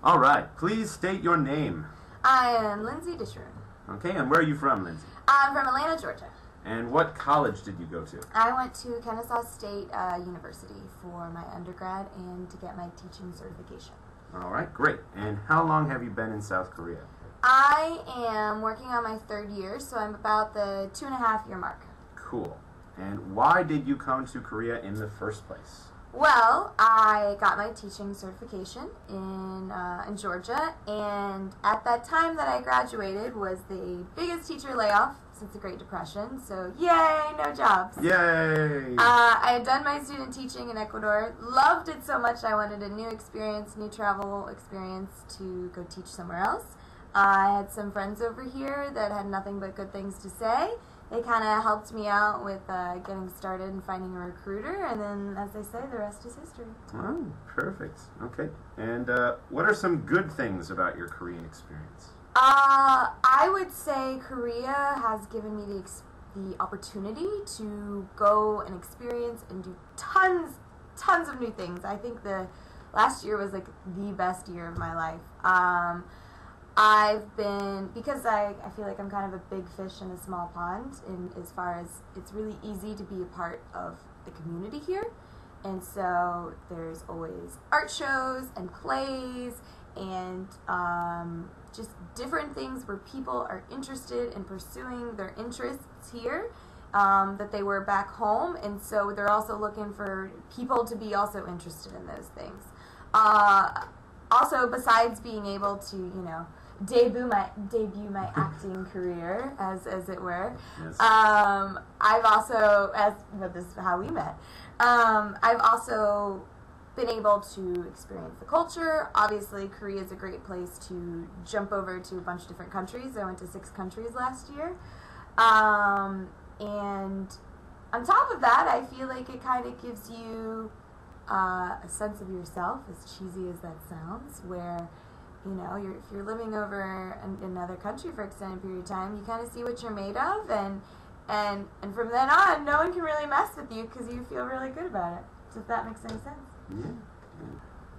All right. Please state your name. I am Lindsey Disharoon. Okay, and where are you from, Lindsey? I'm from Atlanta, Georgia. And what college did you go to? I went to Kennesaw State University for my undergrad and to get my teaching certification. All right, great. And how long have you been in South Korea? I am working on my 3rd year, so I'm about the 2.5 year mark. Cool. And why did you come to Korea in the first place? Well, I got my teaching certification in Georgia, and at that time that I graduated was the biggest teacher layoff since the Great Depression, so yay, no jobs. Yay! I had done my student teaching in Ecuador, loved it so much I wanted a new experience, new travel experience to go teach somewhere else. I had some friends over here that had nothing but good things to say. They kind of helped me out with getting started and finding a recruiter, and then, as they say, the rest is history. Oh, perfect. Okay. And what are some good things about your Korean experience? I would say Korea has given me the opportunity to go and experience and do tons of new things. I think the last year was like the best year of my life. Because I feel like I'm kind of a big fish in a small pond in as far as it's really easy to be a part of the community here. And so there's always art shows and plays and just different things where people are interested in pursuing their interests here that they were back home. And so they're also looking for people to be also interested in those things. Also, besides being able to, debut my acting career, as it were. Yes. I've also, this is how we met. I've also been able to experience the culture. Obviously, Korea is a great place to jump over to a bunch of different countries. I went to 6 countries last year. And on top of that, I feel like it kind of gives you a sense of yourself, as cheesy as that sounds, where if you're living over in another country for an extended period of time, you kind of see what you're made of, and from then on, no one can really mess with you because you feel really good about it. So if that makes any sense. Yeah.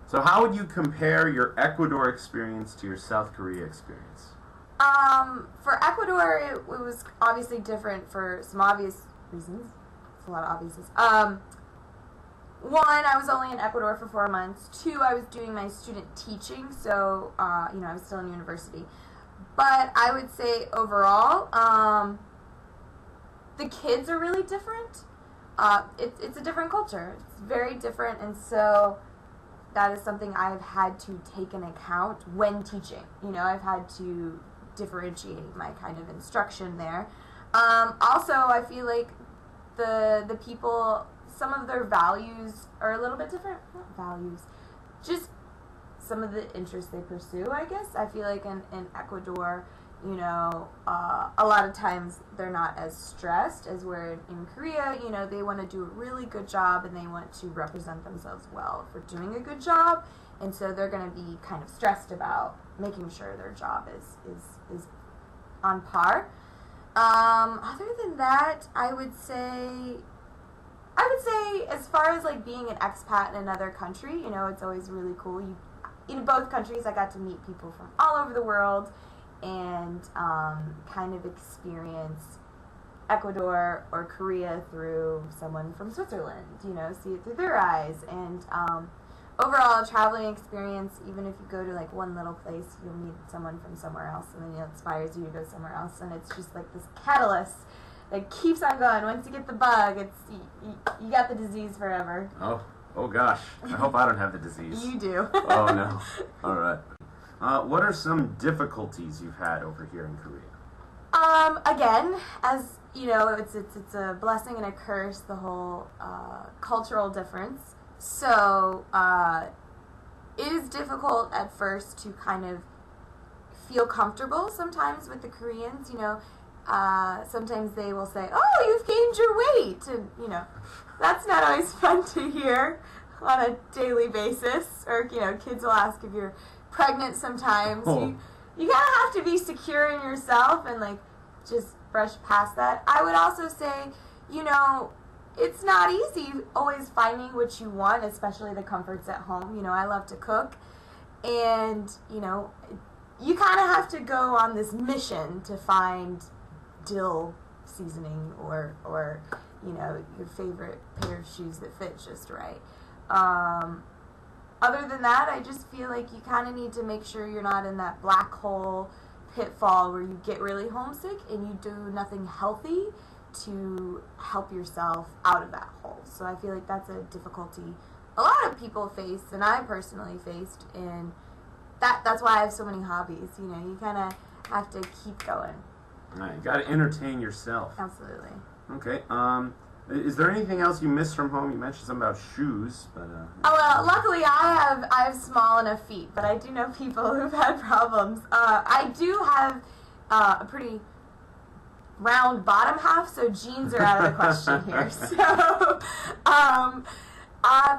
So how would you compare your Ecuador experience to your South Korea experience? For Ecuador, it was obviously different for some obvious reasons. It's a lot of obviouses. 1, I was only in Ecuador for 4 months. 2, I was doing my student teaching, so, I was still in university. But I would say overall, the kids are really different. It's a different culture. It's very different, and so that is something I've had to take into account when teaching. I've had to differentiate my kind of instruction there. Also, I feel like the people, some of their values are a little bit different. Not values, just some of the interests they pursue, I guess. I feel like in Ecuador, a lot of times they're not as stressed as we're in Korea. They want to do a really good job and they want to represent themselves well for doing a good job. And so they're going to be kind of stressed about making sure their job is on par. Other than that, I would say as far as like being an expat in another country, it's always really cool. In both countries, I got to meet people from all over the world and kind of experience Ecuador or Korea through someone from Switzerland, see it through their eyes. And overall, a traveling experience, even if you go to like one little place, you'll meet someone from somewhere else, and then it inspires you to go somewhere else. And it's just like this catalyst that keeps on going. Once you get the bug, you got the disease forever. Oh gosh. I hope I don't have the disease. You do. Oh no. All right. What are some difficulties you've had over here in Korea? Again, as it's a blessing and a curse, the whole cultural difference. So it is difficult at first to kind of feel comfortable sometimes with the Koreans. Sometimes they will say, "Oh, you've gained your weight," and that's not always fun to hear on a daily basis. Or kids will ask if you're pregnant sometimes. Oh. You kind of have to be secure in yourself and like just brush past that. I would also say, it's not easy always finding what you want, especially the comforts at home. I love to cook, And, you know, you kind of have to go on this mission to find dill seasoning or you know, your favorite pair of shoes that fit just right. Other than that, I just feel like you kind of need to make sure you're not in that black hole pitfall where you get really homesick and you do nothing healthy to help yourself out of that hole. So I feel like that's a difficulty a lot of people face, and I personally faced, and that's why I have so many hobbies. You know, you kind of have to keep going. All right, you got to entertain yourself. Absolutely. Okay. Is there anything else you miss from home? You mentioned something about shoes, but oh well, luckily I have small enough feet, but I do know people who've had problems. I do have a pretty round bottom half, so jeans are out of the question here. So,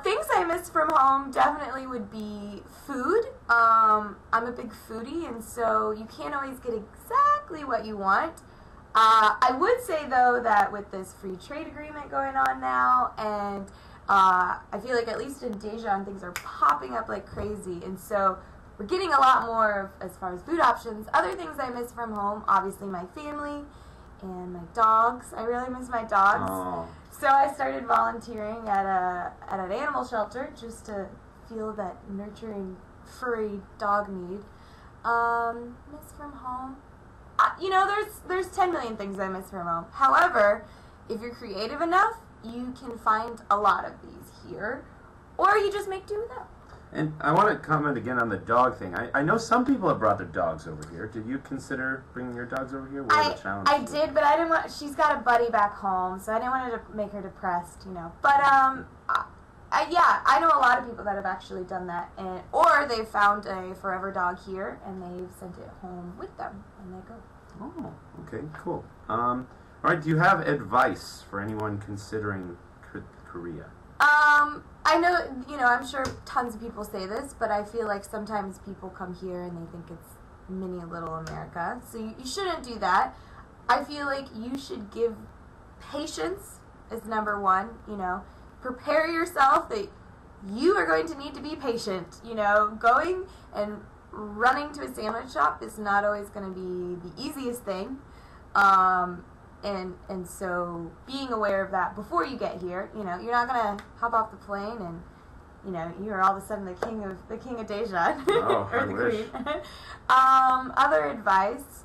things I miss from home definitely would be food. I'm a big foodie, and so you can't always get exactly what you want. I would say, though, that with this free trade agreement going on now, and I feel like at least in Daejeon, things are popping up like crazy, and so we're getting a lot more as far as food options. Other things I miss from home, obviously my family and my dogs. I really miss my dogs. oh, So I started volunteering at an animal shelter just to feel that nurturing, furry dog need. Miss from home. You know, there's 10 million things I miss from home. However, if you're creative enough, you can find a lot of these here, or you just make do with them. and I want to comment again on the dog thing. I know some people have brought their dogs over here. Did you consider bringing your dogs over here? What are the challenges? I did, but I didn't want. She's got a buddy back home, so I didn't want to make her depressed, you know. But yeah, I know a lot of people that have actually done that, or they've found a forever dog here and they've sent it home with them, and they go. Oh, okay, cool. All right, do you have advice for anyone considering Korea? I know, you know, I'm sure tons of people say this, but I feel like sometimes people come here and they think it's mini little America, so you shouldn't do that. I feel like you should give patience as number one, you know. Prepare yourself that you are going to need to be patient, you know. Going and running to a sandwich shop is not always going to be the easiest thing. And so being aware of that before you get here, you know, you're not gonna hop off the plane and, you know, you're all of a sudden the king of Daejeon. Oh, or I the wish. queen. Other advice,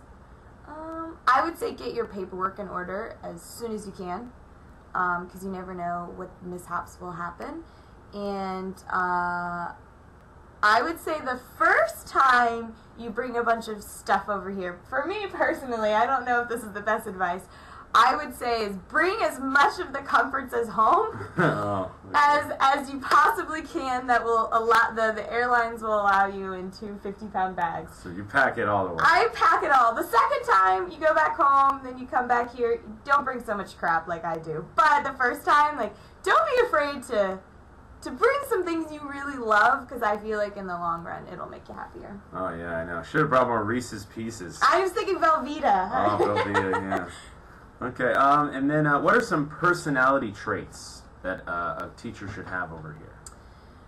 I would say get your paperwork in order as soon as you can, because you never know what mishaps will happen. And I would say the first time you bring a bunch of stuff over here, for me personally, I don't know if this is the best advice, I would say is bring as much of the comforts as home Oh, as you possibly can that will allow, the airlines will allow you in 2 50-pound bags. so you pack it all the way. I pack it all. The second time you go back home, then you come back here, don't bring so much crap like I do. But the first time, like, don't be afraid to bring some things you really love, because I feel like in the long run it'll make you happier. Oh yeah, I know. Should have brought more Reese's Pieces. I was thinking Velveeta. Oh, Velveeta, yeah. Okay, and then what are some personality traits that a teacher should have over here?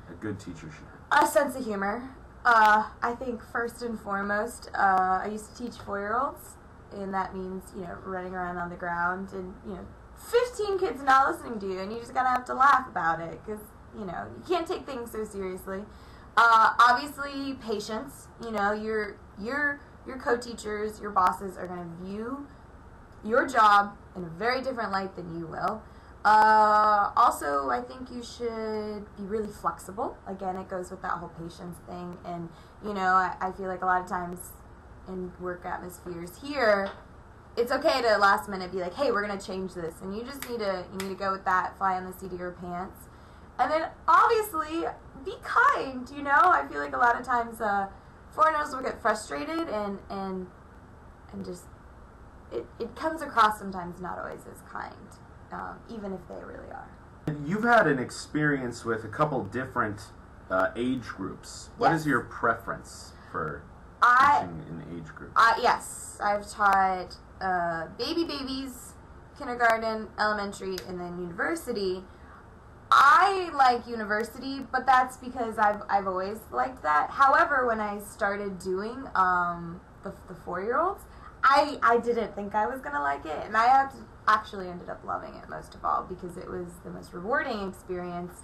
A good teacher should have. A sense of humor. I think first and foremost, I used to teach 4-year-olds, and that means, you know, running around on the ground and, you know, 15 kids not listening to you, and you just gotta have to laugh about it, because, you know, you can't take things so seriously. Obviously, patience. You know, your co-teachers, your bosses are gonna view your job in a very different light than you will. Also, I think you should be really flexible. Again, it goes with that whole patience thing. And, you know, I feel like a lot of times in work atmospheres here, it's okay to last minute be like, hey, we're going to change this. And you just need to go with that, fly on the seat of your pants. And then, obviously, be kind, you know? I feel like a lot of times foreigners will get frustrated and just... It comes across sometimes not always as kind, even if they really are. You've had an experience with a couple different age groups. What Yes. is your preference for teaching in age groups? Yes, I've taught babies, kindergarten, elementary, and then university. I like university, but that's because I've always liked that. However, when I started doing the 4-year-olds, I didn't think I was gonna like it, and I actually ended up loving it most of all because it was the most rewarding experience,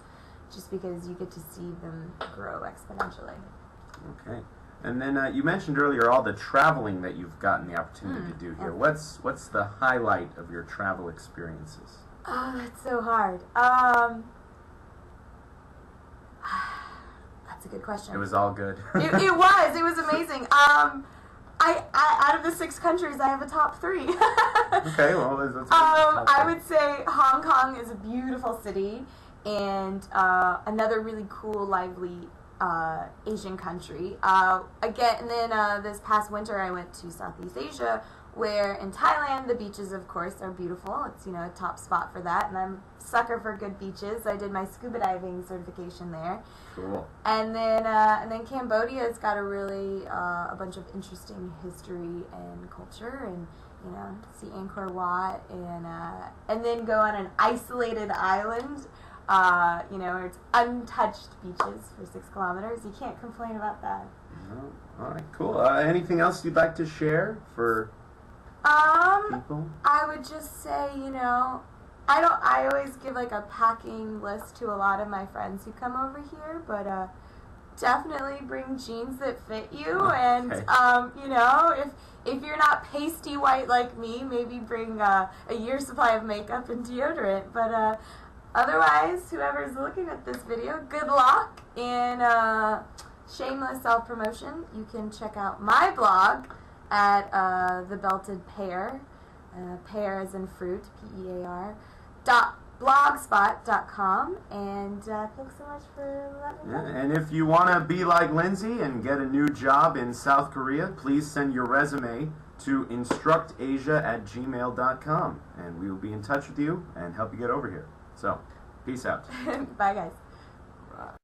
just because you get to see them grow exponentially. Okay. And then you mentioned earlier all the traveling that you've gotten the opportunity to do here. Yeah. What's the highlight of your travel experiences? Oh, that's so hard. That's a good question. It was all good. It was amazing. I out of the 6 countries, I have a top 3. Okay, well, that's I would say Hong Kong is a beautiful city, and another really cool, lively Asian country. Again, and then this past winter, I went to Southeast Asia, where in Thailand the beaches, of course, are beautiful. It's a top spot for that, and I'm a sucker for good beaches. I did my scuba diving certification there. Cool. And then Cambodia's got a really a bunch of interesting history and culture, and see Angkor Wat, and then go on an isolated island, where it's untouched beaches for 6 kilometers. You can't complain about that. No. All right, cool. Anything else you'd like to share for people? I would just say, I always give like a packing list to a lot of my friends who come over here, but definitely bring jeans that fit you, and if you're not pasty white like me, maybe bring a year's supply of makeup and deodorant. But otherwise, whoever's looking at this video, good luck in shameless self-promotion. You can check out my blog at The Belted Pear, pear as in fruit, P-E-A-R, blogspot.com, and thanks so much for letting me know. And if you want to be like Lindsey and get a new job in South Korea, please send your resume to InstructAsia@gmail.com, and we will be in touch with you and help you get over here. So, peace out. Bye, guys.